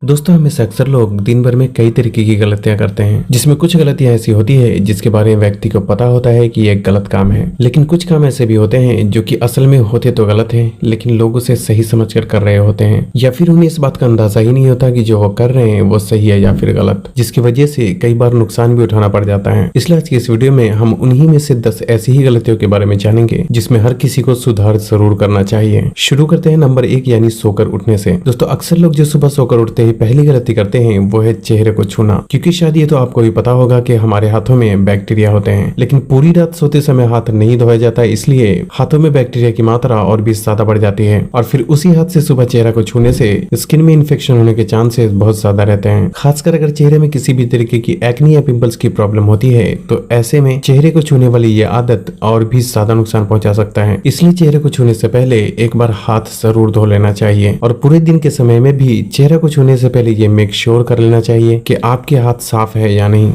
दोस्तों हमें से अक्सर लोग दिन भर में कई तरीके की गलतियां करते हैं, जिसमें कुछ गलतियां ऐसी होती है जिसके बारे में व्यक्ति को पता होता है कि यह गलत काम है, लेकिन कुछ काम ऐसे भी होते हैं जो कि असल में होते तो गलत हैं, लेकिन लोग उसे सही समझकर कर रहे होते हैं, या फिर उन्हें इस बात का अंदाजा ही नहीं होता कि जो वो कर रहे हैं वो सही है या फिर गलत, जिसकी वजह से कई बार नुकसान भी उठाना पड़ जाता है। इसलिए आज की इस वीडियो में हम उन्हीं में से 10 ऐसी ही गलतियों के बारे में जानेंगे जिसमें हर किसी को सुधार जरूर करना चाहिए। शुरू करते हैं नंबर 1 यानी सोकर उठने से। दोस्तों अक्सर लोग जो सुबह सोकर उठते ही पहली गलती करते हैं वो है चेहरे को छूना, क्योंकि शायद ये तो आपको भी पता होगा कि हमारे हाथों में बैक्टीरिया होते हैं, लेकिन पूरी रात सोते समय हाथ नहीं धोया जाता, इसलिए हाथों में बैक्टीरिया की मात्रा और भी ज्यादा बढ़ जाती है और फिर उसी हाथ से सुबह चेहरा को छूने से स्किन में इन्फेक्शन होने के चांसेस बहुत ज्यादा रहते हैं। खासकर अगर चेहरे में किसी भी तरीके की एक्ने या पिंपल्स की प्रॉब्लम होती है तो ऐसे में चेहरे को छूने वाली ये आदत और भी ज्यादा नुकसान पहुंचा सकता है। इसलिए चेहरे को छूने से पहले एक बार हाथ जरूर धो लेना चाहिए और पूरे दिन के समय में भी चेहरा को छूने से पहले ये मेक श्योर कर लेना चाहिए कि आपके हाथ साफ है या नहीं।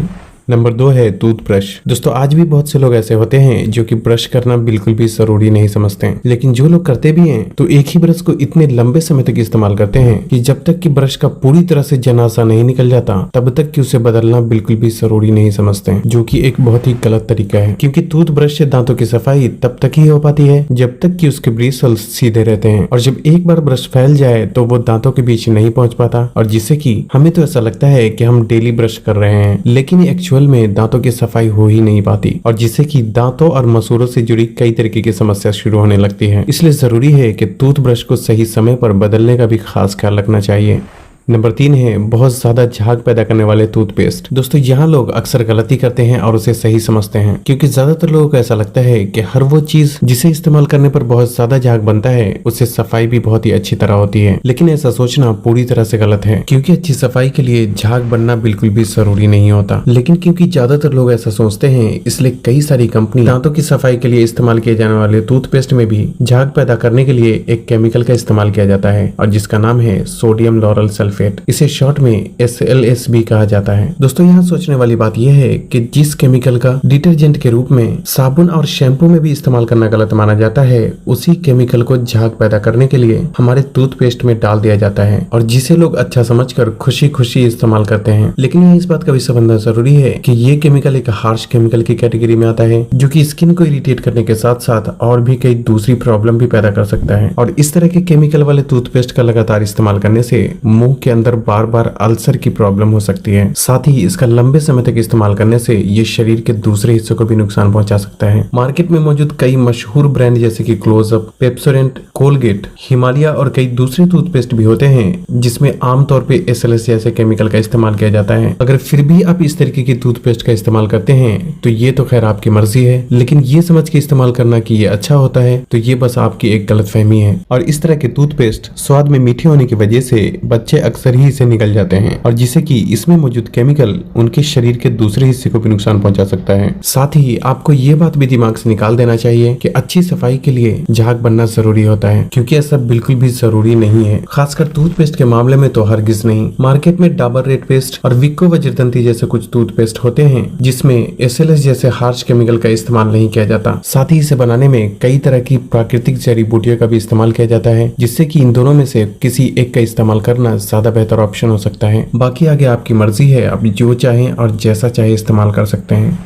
नंबर 2 है टूथब्रश। दोस्तों आज भी बहुत से लोग ऐसे होते हैं जो कि ब्रश करना बिल्कुल भी जरूरी नहीं समझते हैं, लेकिन जो लोग करते भी हैं तो एक ही ब्रश को इतने लंबे समय तक इस्तेमाल करते हैं कि जब तक कि ब्रश का पूरी तरह से जनासा नहीं निकल जाता तब तक कि उसे बदलना बिल्कुल भी जरूरी नहीं समझते हैं, जो कि एक बहुत ही गलत तरीका है, क्योंकि टूथब्रश से दांतों की सफाई तब तक ही हो पाती है जब तक कि उसके ब्रिसल्स सीधे रहते हैं, और जब एक बार ब्रश फैल जाए तो वो दांतों के बीच नहीं पहुंच पाता, और जिससे कि हमें तो ऐसा लगता है कि हम डेली ब्रश कर रहे हैं, लेकिन एक्चुअल में दांतों की सफाई हो ही नहीं पाती, और जिससे कि दांतों और मसूड़ों से जुड़ी कई तरीके की समस्या शुरू होने लगती है। इसलिए जरूरी है कि टूथब्रश को सही समय पर बदलने का भी खास ख्याल रखना चाहिए। नंबर 3 है बहुत ज्यादा झाग पैदा करने वाले टूथपेस्ट। दोस्तों यहाँ लोग अक्सर गलती करते हैं और उसे सही समझते हैं, क्योंकि ज्यादातर लोगों को ऐसा लगता है कि हर वो चीज जिसे इस्तेमाल करने पर बहुत ज्यादा झाग बनता है उससे सफाई भी बहुत ही अच्छी तरह होती है, लेकिन ऐसा सोचना पूरी तरह से गलत है, क्योंकि अच्छी सफाई के लिए झाग बनना बिल्कुल भी जरूरी नहीं होता। लेकिन क्योंकि ज्यादातर लोग ऐसा सोचते हैं इसलिए कई सारी कंपनी दांतों की सफाई के लिए इस्तेमाल किए जाने वाले टूथपेस्ट में भी झाग पैदा करने के लिए एक केमिकल का इस्तेमाल किया जाता है और जिसका नाम है सोडियम लॉरल सल्फेट। इसे शॉर्ट में SLS भी कहा जाता है। दोस्तों यहाँ सोचने वाली बात यह है कि जिस केमिकल का डिटर्जेंट के रूप में साबुन और शैम्पू में भी इस्तेमाल करना गलत माना जाता है, उसी केमिकल को झाग पैदा करने के लिए हमारे टूथपेस्ट में डाल दिया जाता है और जिसे लोग अच्छा समझकर खुशी खुशी इस्तेमाल करते हैं। लेकिन यहाँ इस बात का भी समझना जरूरी है कि ये केमिकल एक हार्श केमिकल की कैटेगरी में आता है, जो कि स्किन को इरिटेट करने के साथ साथ और भी कई दूसरी प्रॉब्लम भी पैदा कर सकता है, और इस तरह के केमिकल वाले टूथपेस्ट का लगातार इस्तेमाल करने से मुंह के अंदर बार बार अल्सर की प्रॉब्लम हो सकती है। साथ ही इसका लंबे समय तक इस्तेमाल करने से ये शरीर के दूसरे हिस्सों को भी नुकसान पहुंचा सकता है। मार्केट में मौजूद कई मशहूर ब्रांड जैसे कि क्लोजअप, पेप्सोडेंट, कोलगेट, हिमालय और कई दूसरे टूथपेस्ट भी होते हैं जिसमें आमतौर पे SLS जैसे केमिकल का इस्तेमाल किया जाता है। अगर फिर भी आप इस तरीके की टूथपेस्ट का इस्तेमाल करते हैं तो ये तो खैर आपकी मर्जी है, लेकिन ये समझ के इस्तेमाल करना कि ये अच्छा होता है तो ये बस आपकी एक गलतफहमी है। और इस तरह के टूथपेस्ट स्वाद में मीठे होने की वजह से बच्चे अक्सर ही इसे निगल जाते हैं, और जिससे कि इसमें मौजूद केमिकल उनके शरीर के दूसरे हिस्से को भी नुकसान पहुंचा सकता है। साथ ही आपको ये बात भी दिमाग से निकाल देना चाहिए कि अच्छी सफाई के लिए झाग बनना जरूरी होता है, क्योंकि ऐसा बिल्कुल भी जरूरी नहीं है। खासकर टूथपेस्ट के मामले में तो हरगिज नहीं। मार्केट में डाबर रेड पेस्ट और विको वज्रदंती जैसे कुछ टूथपेस्ट होते हैं जिसमें SLS जैसे हार्श केमिकल का इस्तेमाल नहीं किया जाता। साथ ही इसे बनाने में कई तरह की प्राकृतिक जड़ी बूटियों का भी इस्तेमाल किया जाता है, जिससे कि इन दोनों में से किसी एक का इस्तेमाल करना ज्यादा बेहतर ऑप्शन हो सकता है। बाकी आगे आपकी मर्जी है, आप जो चाहें और जैसा चाहे इस्तेमाल कर सकते हैं।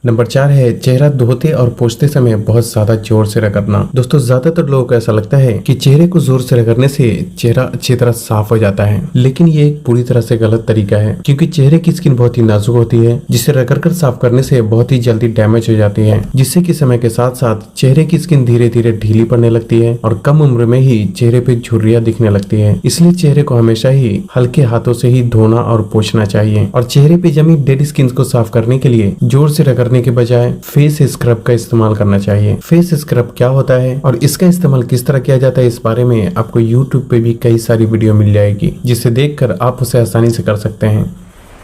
नंबर 4 है चेहरा धोते और पोंछते समय बहुत ज्यादा जोर से रगड़ना। दोस्तों ज्यादातर लोगों को ऐसा लगता है कि चेहरे को जोर से रगड़ने से चेहरा अच्छी तरह साफ हो जाता है, लेकिन ये एक पूरी तरह से गलत तरीका है, क्योंकि चेहरे की स्किन बहुत ही नाजुक होती है जिसे रगड़कर साफ करने से बहुत ही जल्दी डैमेज हो जाती है, जिससे कि समय के साथ साथ चेहरे की स्किन धीरे धीरे ढीली पड़ने लगती है और कम उम्र में ही चेहरे पे झुर्रियां दिखने लगती है। इसलिए चेहरे को हमेशा ही हल्के हाथों से ही धोना और पोंछना चाहिए, और चेहरे पे जमी डेड स्किन को साफ करने के लिए जोर से रगड़ने के बजाय फेस स्क्रब का इस्तेमाल करना चाहिए। फेस स्क्रब क्या होता है और इसका इस्तेमाल किस तरह किया जाता है, इस बारे में आपको YouTube पे भी कई सारी वीडियो मिल जाएगी, जिसे देखकर आप उसे आसानी से कर सकते हैं।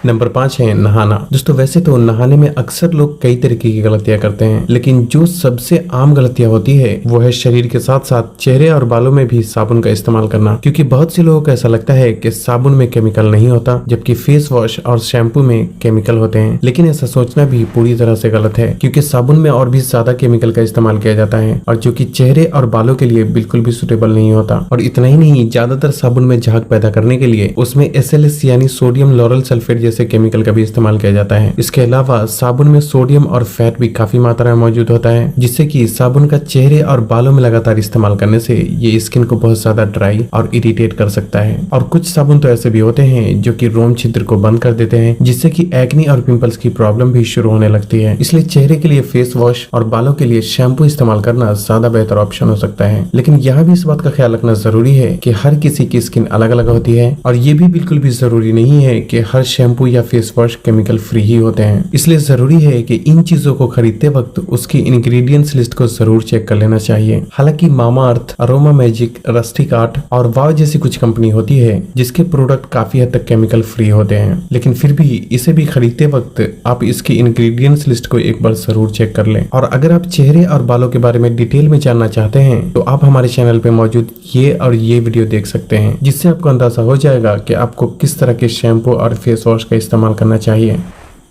नंबर 5 है नहाना। दोस्तों वैसे तो नहाने में अक्सर लोग कई तरीके की गलतियां करते हैं, लेकिन जो सबसे आम गलतियां होती है वो है शरीर के साथ साथ चेहरे और बालों में भी साबुन का इस्तेमाल करना। क्योंकि बहुत से लोगों को ऐसा लगता है कि साबुन में केमिकल नहीं होता, जबकि फेस वॉश और शैम्पू में केमिकल होते हैं। लेकिन ऐसा सोचना भी पूरी तरह से गलत है, क्योंकि साबुन में और भी ज्यादा केमिकल का इस्तेमाल किया जाता है और जो कि चेहरे और बालों के लिए बिल्कुल भी सुटेबल नहीं होता। और इतना ही नहीं, ज्यादातर साबुन में झाग पैदा करने के लिए उसमें SLS यानी सोडियम लॉरल सल्फेट जैसे केमिकल का भी इस्तेमाल किया जाता है। इसके अलावा साबुन में सोडियम और फैट भी काफी मात्रा में मौजूद होता है, जिससे कि साबुन का चेहरे और बालों में लगातार इस्तेमाल करने से ये स्किन को बहुत ज्यादा ड्राई और इरिटेट कर सकता है। और कुछ साबुन तो ऐसे भी होते हैं जो कि रोम छिद्र को बंद कर देते हैं, जिससे कि एक्ने और पिंपल्स की प्रॉब्लम भी शुरू होने लगती है। इसलिए चेहरे के लिए फेस वॉश और बालों के लिए शैम्पू इस्तेमाल करना ज्यादा बेहतर ऑप्शन हो सकता है। लेकिन यहाँ भी इस बात का ख्याल रखना जरूरी है कि हर किसी की स्किन अलग अलग होती है और ये भी बिल्कुल भी जरूरी नहीं है कि हर शैम्पू या फेस वॉश केमिकल फ्री ही होते हैं। इसलिए जरूरी है कि इन चीजों को खरीदते वक्त उसकी इंग्रेडिएंट्स लिस्ट को जरूर चेक कर लेना चाहिए। हालांकि Mamaearth, aroma magic, rustic art और वाव जैसी कुछ कंपनी होती है जिसके प्रोडक्ट काफी हद तक केमिकल फ्री होते हैं, लेकिन फिर भी इसे भी खरीदते वक्त आप इसकी इंग्रेडिएंट्स लिस्ट को एक बार जरूर चेक कर लें। और अगर आप चेहरे और बालों के बारे में डिटेल में जानना चाहते हैं तो आप हमारे चैनल पे मौजूद ये वीडियो देख सकते हैं, जिससे आपको अंदाजा हो जाएगा कि आपको किस तरह के शैम्पू और फेस वॉश का इस्तेमाल करना चाहिए।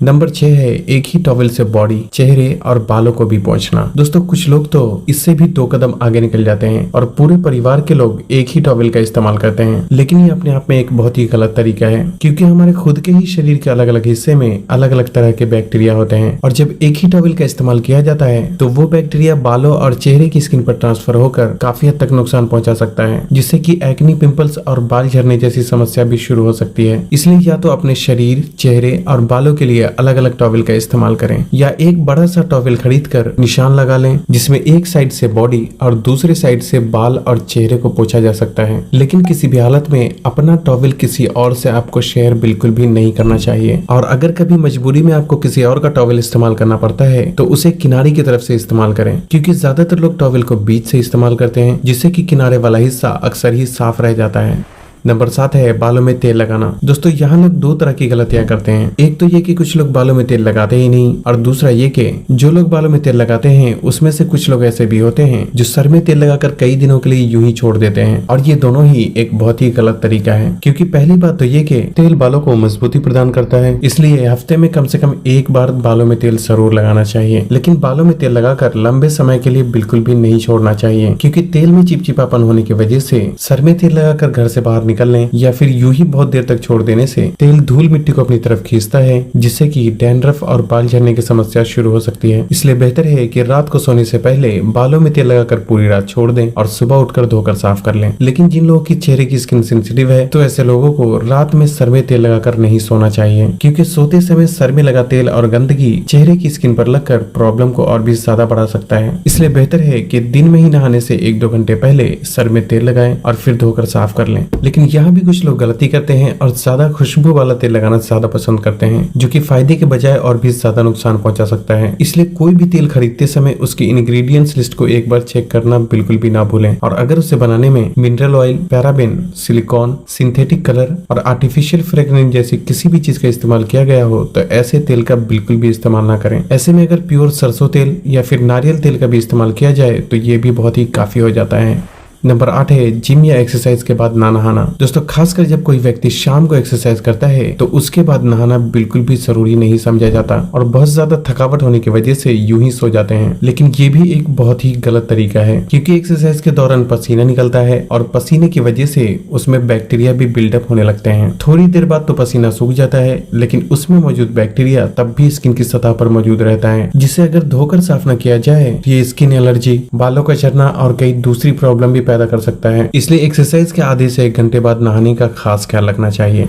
नंबर 6 है एक ही टॉवल से बॉडी, चेहरे और बालों को भी पोंछना। दोस्तों कुछ लोग तो इससे भी 2 कदम आगे निकल जाते हैं और पूरे परिवार के लोग एक ही टॉवल का इस्तेमाल करते हैं, लेकिन ये अपने आप में एक बहुत ही गलत तरीका है, क्योंकि हमारे खुद के ही शरीर के अलग अलग हिस्से में अलग अलग तरह के बैक्टीरिया होते हैं और जब एक ही टॉवल का इस्तेमाल किया जाता है तो वो बैक्टीरिया बालों और चेहरे की स्किन पर ट्रांसफर होकर काफी हद तक नुकसान पहुंचा सकता है, जिससे कि एक्ने, पिंपल्स और बाल झड़ने जैसी समस्या भी शुरू हो सकती है। इसलिए या तो अपने शरीर, चेहरे और बालों के लिए अलग अलग टॉवल का इस्तेमाल करें या एक बड़ा सा टॉवल खरीदकर निशान लगा लें, जिसमें एक साइड से बॉडी और दूसरे साइड से बाल और चेहरे को पोंछा जा सकता है। लेकिन किसी भी हालत में अपना टॉवल किसी और से आपको शेयर बिल्कुल भी नहीं करना चाहिए। और अगर कभी मजबूरी में आपको किसी और का टॉवल इस्तेमाल करना पड़ता है तो उसे किनारे की तरफ से इस्तेमाल करें, क्योंकि ज्यादातर लोग टॉवल को बीच से इस्तेमाल करते हैं, जिससे कि किनारे वाला हिस्सा अक्सर ही साफ रह जाता है। नंबर 7 है बालों में तेल लगाना। दोस्तों यहाँ लोग 2 तरह की गलतियां करते हैं। एक तो ये कि कुछ लोग बालों में तेल लगाते ही नहीं, और दूसरा ये कि जो लोग बालों में तेल लगाते हैं उसमें से कुछ लोग ऐसे भी होते हैं जो सर में तेल लगाकर कई दिनों के लिए यूं ही छोड़ देते हैं। और ये दोनों ही एक बहुत ही गलत तरीका है, क्योंकि पहली बात तो ये कि तेल बालों को मजबूती प्रदान करता है, इसलिए हफ्ते में कम से कम एक बार बालों में तेल जरूर लगाना चाहिए। लेकिन बालों में तेल लगाकर लंबे समय के लिए बिल्कुल भी नहीं छोड़ना चाहिए, क्योंकि तेल में चिपचिपापन होने की वजह से सर में तेल लगाकर घर से बाहर निकलने या फिर यूं ही बहुत देर तक छोड़ देने से तेल धूल मिट्टी को अपनी तरफ खींचता है, जिससे कि डैंड्रफ और बाल झड़ने की समस्या शुरू हो सकती है। इसलिए बेहतर है कि रात को सोने से पहले बालों में तेल लगाकर पूरी रात छोड़ दें और सुबह उठकर धोकर साफ कर लें। लेकिन जिन लोगों की चेहरे की स्किन सेंसिटिव है तो ऐसे लोगों को रात में सर में तेल लगाकर नहीं सोना चाहिए, क्योंकि सोते समय सर में लगा तेल और गंदगी चेहरे की स्किन पर लगकर प्रॉब्लम को और भी ज्यादा बढ़ा सकता है। इसलिए बेहतर है कि दिन में ही नहाने से 1-2 घंटे पहले सर में तेल लगाएं और फिर धोकर साफ कर लें। लेकिन यहाँ भी कुछ लोग गलती करते हैं और ज्यादा खुशबू वाला तेल लगाना ज्यादा पसंद करते हैं, जो कि फायदे के बजाय और भी ज्यादा नुकसान पहुंचा सकता है। इसलिए कोई भी तेल खरीदते समय उसकी इंग्रेडिएंट्स लिस्ट को एक बार चेक करना बिल्कुल भी ना भूलें। और अगर उसे बनाने में mineral oil, paraben, silicon, synthetic colour और आर्टिफिशियल फ्रेग्रेंस जैसी किसी भी चीज का इस्तेमाल किया गया हो तो ऐसे तेल का बिल्कुल भी इस्तेमाल ना करें। ऐसे में अगर प्योर सरसों तेल या फिर नारियल तेल का भी इस्तेमाल किया जाए तो ये भी बहुत ही काफी हो जाता है। नंबर 8 है जिम या एक्सरसाइज के बाद ना नहाना। दोस्तों खासकर जब कोई व्यक्ति शाम को एक्सरसाइज करता है तो उसके बाद नहाना बिल्कुल भी जरूरी नहीं समझा जाता और बहुत ज्यादा थकावट होने की वजह से यूं ही सो जाते हैं। लेकिन ये भी एक बहुत ही गलत तरीका है, क्योंकि एक्सरसाइज के दौरान पसीना निकलता है और पसीने की वजह से उसमें बैक्टीरिया भी बिल्डअप होने लगते हैं। थोड़ी देर बाद तो पसीना सूख जाता है, लेकिन उसमें मौजूद बैक्टीरिया तब भी स्किन की सतह पर मौजूद रहता है, जिसे अगर धोकर साफ न किया जाए ये स्किन एलर्जी, बालों का झड़ना और कई दूसरी प्रॉब्लम भी पैदा कर सकता है। इसलिए एक्सरसाइज के आधे से 1 घंटे बाद नहाने का खास ख्याल रखना चाहिए।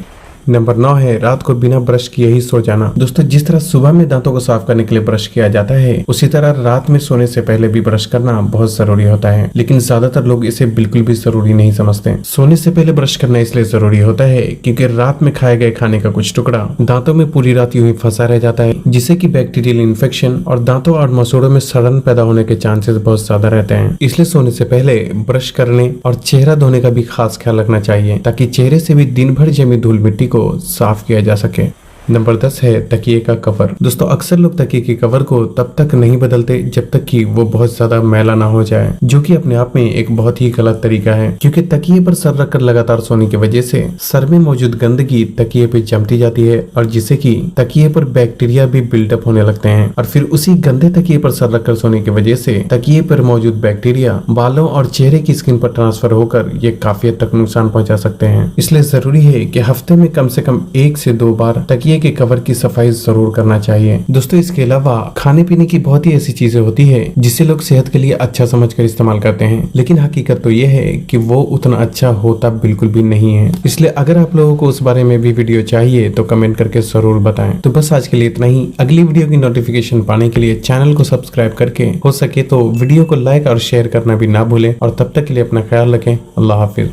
नंबर 9 है रात को बिना ब्रश किए ही सो जाना। दोस्तों जिस तरह सुबह में दांतों को साफ करने के लिए ब्रश किया जाता है, उसी तरह रात में सोने से पहले भी ब्रश करना बहुत जरूरी होता है, लेकिन ज्यादातर लोग इसे बिल्कुल भी जरूरी नहीं समझते। सोने से पहले ब्रश करना इसलिए जरूरी होता है क्योंकि रात में खाए गए खाने का कुछ टुकड़ा दांतों में पूरी रात यूं ही फंसा रह जाता है, जिससे कि बैक्टीरियल इन्फेक्शन और दांतों और मसूड़ों में सड़न पैदा होने के चांसेस बहुत ज्यादा रहते हैं। इसलिए सोने से पहले ब्रश करने और चेहरा धोने का भी खास ख्याल रखना चाहिए, ताकि चेहरे से भी दिन भर जमी धूल मिट्टी को साफ किया जा सके। नंबर 10 है तकिए का कवर। दोस्तों अक्सर लोग तकिए के कवर को तब तक नहीं बदलते जब तक कि वो बहुत ज्यादा मैला ना हो जाए, जो कि अपने आप में एक बहुत ही गलत तरीका है, क्योंकि तकिए पर सर रखकर लगातार सोने की वजह से सर में मौजूद गंदगी तकिए पे जमती जाती है और जिससे कि तकिए पर बैक्टीरिया भी बिल्डअप होने लगते हैं और फिर उसी गंदे तकिए पर सर रखकर सोने की वजह से तकिए पर मौजूद बैक्टीरिया बालों और चेहरे की स्किन पर ट्रांसफर होकर ये काफी हद तक नुकसान पहुंचा सकते हैं। इसलिए जरूरी है कि हफ्ते में कम से कम 1 से 2 बार तकिए के कवर की सफाई जरूर करना चाहिए। दोस्तों इसके अलावा खाने पीने की बहुत ही ऐसी चीजें होती है जिसे लोग सेहत के लिए अच्छा समझकर इस्तेमाल करते हैं, लेकिन हकीकत तो ये है कि वो उतना अच्छा होता बिल्कुल भी नहीं है। इसलिए अगर आप लोगों को उस बारे में भी वीडियो चाहिए तो कमेंट करके जरूर बताएं। तो बस आज के लिए इतना ही। अगली वीडियो की नोटिफिकेशन पाने के लिए चैनल को सब्सक्राइब करके हो सके तो वीडियो को लाइक और शेयर करना भी ना भूलें और तब तक के लिए अपना ख्याल रखें। अल्लाह हाफिज।